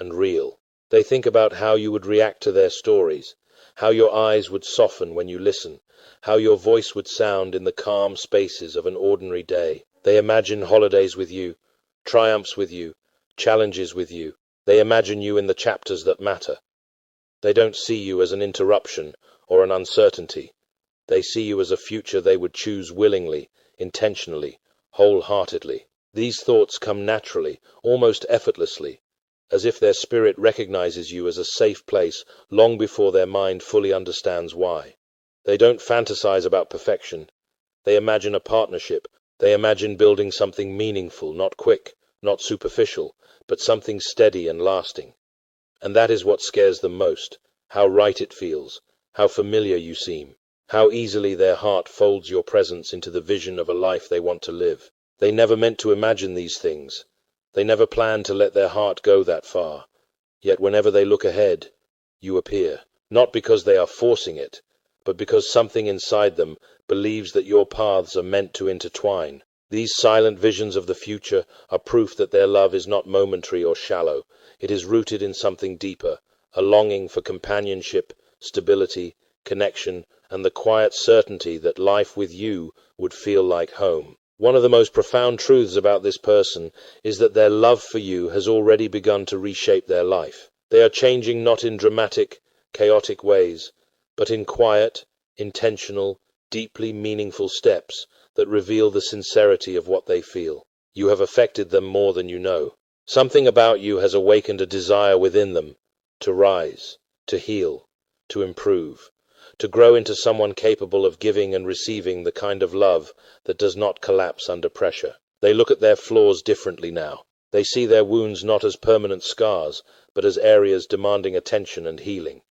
and real. They think about how you would react to their stories, how your eyes would soften when you listen, how your voice would sound in the calm spaces of an ordinary day. They imagine holidays with you, triumphs with you, challenges with you. They imagine you in the chapters that matter. They don't see you as an interruption or an uncertainty. They see you as a future they would choose willingly, intentionally, wholeheartedly. These thoughts come naturally, almost effortlessly, as if their spirit recognizes you as a safe place long before their mind fully understands why. They don't fantasize about perfection. They imagine a partnership. They imagine building something meaningful, not quick, not superficial, but something steady and lasting. And that is what scares them most, how right it feels, how familiar you seem, how easily their heart folds your presence into the vision of a life they want to live. They never meant to imagine these things. They never planned to let their heart go that far. Yet whenever they look ahead, you appear, not because they are forcing it, but because something inside them believes that your paths are meant to intertwine. These silent visions of the future are proof that their love is not momentary or shallow. It is rooted in something deeper, a longing for companionship, stability, connection, and the quiet certainty that life with you would feel like home. One of the most profound truths about this person is that their love for you has already begun to reshape their life. They are changing not in dramatic, chaotic ways, but in quiet, intentional, deeply meaningful steps that reveal the sincerity of what they feel. You have affected them more than you know. Something about you has awakened a desire within them to rise, to heal, to improve, to grow into someone capable of giving and receiving the kind of love that does not collapse under pressure. They look at their flaws differently now. They see their wounds not as permanent scars, but as areas demanding attention and healing.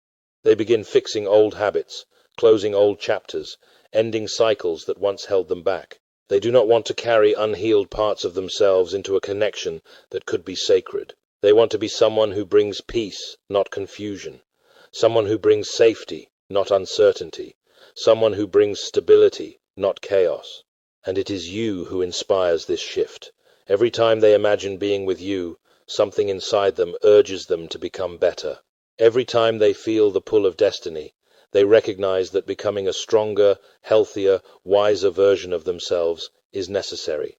They begin fixing old habits, closing old chapters, ending cycles that once held them back. They do not want to carry unhealed parts of themselves into a connection that could be sacred. They want to be someone who brings peace, not confusion. Someone who brings safety, not uncertainty. Someone who brings stability, not chaos. And it is you who inspires this shift. Every time they imagine being with you, something inside them urges them to become better. Every time they feel the pull of destiny, they recognize that becoming a stronger, healthier, wiser version of themselves is necessary.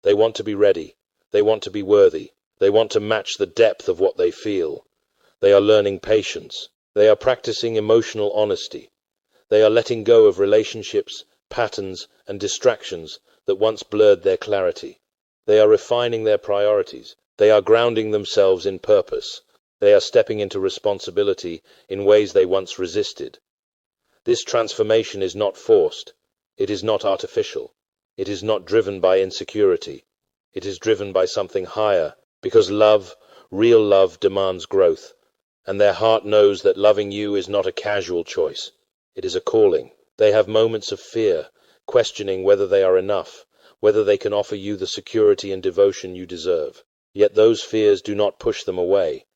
They want to be ready. They want to be worthy. They want to match the depth of what they feel. They are learning patience. They are practicing emotional honesty. They are letting go of relationships, patterns, and distractions that once blurred their clarity. They are refining their priorities. They are grounding themselves in purpose. They are stepping into responsibility in ways they once resisted. This transformation is not forced. It is not artificial. It is not driven by insecurity. It is driven by something higher, because love, real love, demands growth. And their heart knows that loving you is not a casual choice. It is a calling. They have moments of fear, questioning whether they are enough, whether they can offer you the security and devotion you deserve. Yet those fears do not push them away.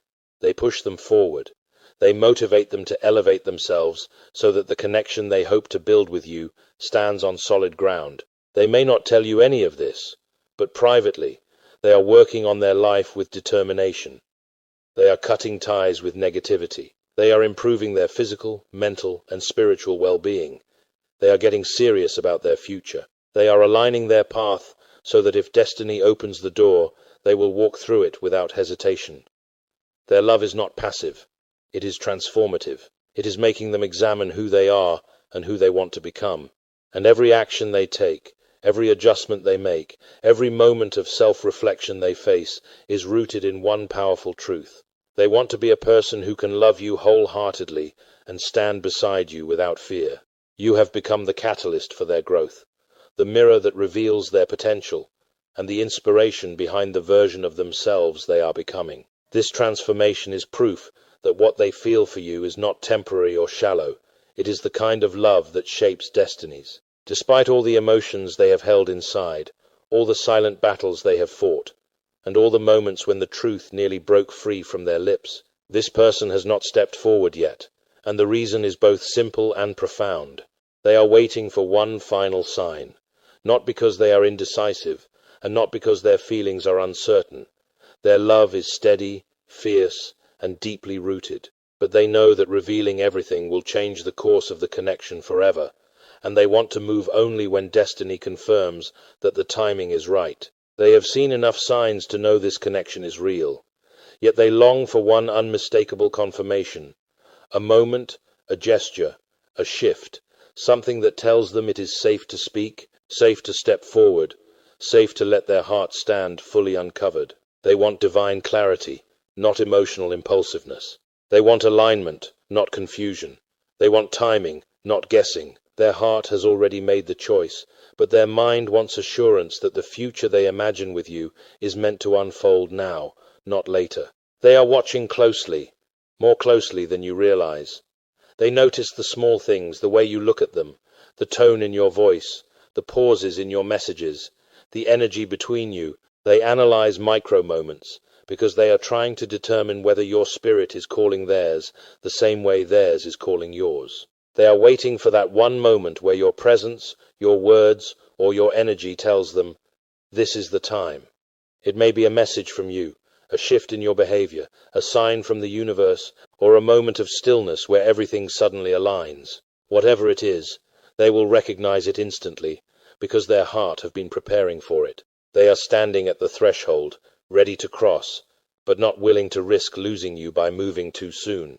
They push them forward. They motivate them to elevate themselves so that the connection they hope to build with you stands on solid ground. They may not tell you any of this, but privately, they are working on their life with determination. They are cutting ties with negativity. They are improving their physical, mental, and spiritual well-being. They are getting serious about their future. They are aligning their path so that if destiny opens the door, they will walk through it without hesitation. Their love is not passive. It is transformative. It is making them examine who they are and who they want to become. And every action they take, every adjustment they make, every moment of self-reflection they face is rooted in one powerful truth. They want to be a person who can love you wholeheartedly and stand beside you without fear. You have become the catalyst for their growth, the mirror that reveals their potential, and the inspiration behind the version of themselves they are becoming. This transformation is proof that what they feel for you is not temporary or shallow. It is the kind of love that shapes destinies. Despite all the emotions they have held inside, all the silent battles they have fought, and all the moments when the truth nearly broke free from their lips, this person has not stepped forward yet, and the reason is both simple and profound. They are waiting for one final sign, not because they are indecisive, and not because their feelings are uncertain. Their love is steady, fierce, and deeply rooted. But they know that revealing everything will change the course of the connection forever, and they want to move only when destiny confirms that the timing is right. They have seen enough signs to know this connection is real, yet they long for one unmistakable confirmation, a moment, a gesture, a shift, something that tells them it is safe to speak, safe to step forward, safe to let their heart stand fully uncovered. They want divine clarity, not emotional impulsiveness. They want alignment, not confusion. They want timing, not guessing. Their heart has already made the choice, but their mind wants assurance that the future they imagine with you is meant to unfold now, not later. They are watching closely, more closely than you realize. They notice the small things, the way you look at them, the tone in your voice, the pauses in your messages, the energy between you. They analyze micro moments, because they are trying to determine whether your spirit is calling theirs the same way theirs is calling yours. They are waiting for that one moment where your presence, your words, or your energy tells them, this is the time. It may be a message from you, a shift in your behavior, a sign from the universe, or a moment of stillness where everything suddenly aligns. Whatever it is, they will recognize it instantly, because their heart have been preparing for it. They are standing at the threshold, ready to cross, but not willing to risk losing you by moving too soon.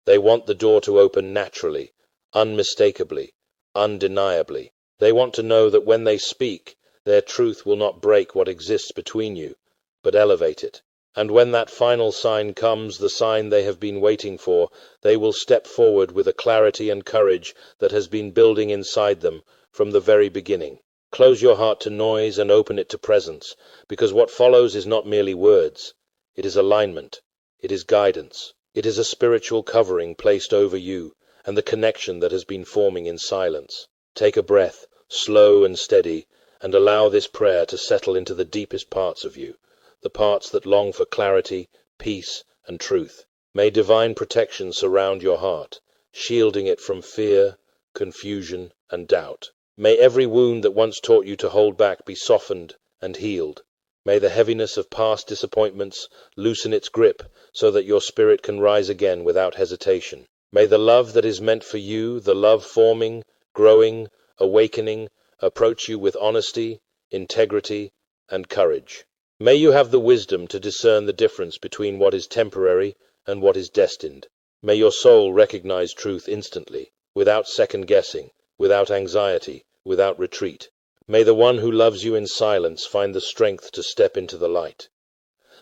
They want the door to open naturally, unmistakably, undeniably. They want to know that when they speak, their truth will not break what exists between you, but elevate it. And when that final sign comes, the sign they have been waiting for, they will step forward with a clarity and courage that has been building inside them from the very beginning. Close your heart to noise and open it to presence, because what follows is not merely words. It is alignment. It is guidance. It is a spiritual covering placed over you and the connection that has been forming in silence. Take a breath, slow and steady, and allow this prayer to settle into the deepest parts of you, the parts that long for clarity, peace, and truth. May divine protection surround your heart, shielding it from fear, confusion, and doubt. May every wound that once taught you to hold back be softened and healed. May the heaviness of past disappointments loosen its grip so that your spirit can rise again without hesitation. May the love that is meant for you, the love forming, growing, awakening, approach you with honesty, integrity, and courage. May you have the wisdom to discern the difference between what is temporary and what is destined. May your soul recognize truth instantly, without second guessing, without anxiety, without retreat. May the one who loves you in silence find the strength to step into the light.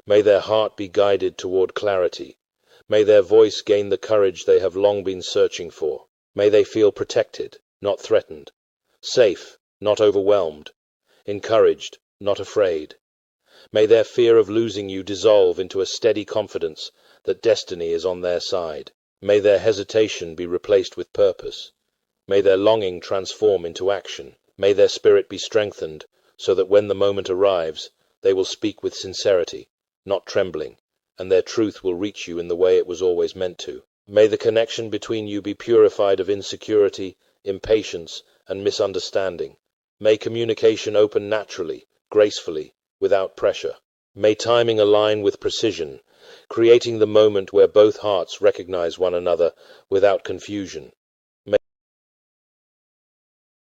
May their heart be guided toward clarity. May their voice gain the courage they have long been searching for. May they feel protected, not threatened, safe, not overwhelmed, encouraged, not afraid. May their fear of losing you dissolve into a steady confidence that destiny is on their side. May their hesitation be replaced with purpose. May their longing transform into action. May their spirit be strengthened so that when the moment arrives, they will speak with sincerity, not trembling, and their truth will reach you in the way it was always meant to. May the connection between you be purified of insecurity, impatience, and misunderstanding. May communication open naturally, gracefully, without pressure. May timing align with precision, creating the moment where both hearts recognize one another without confusion.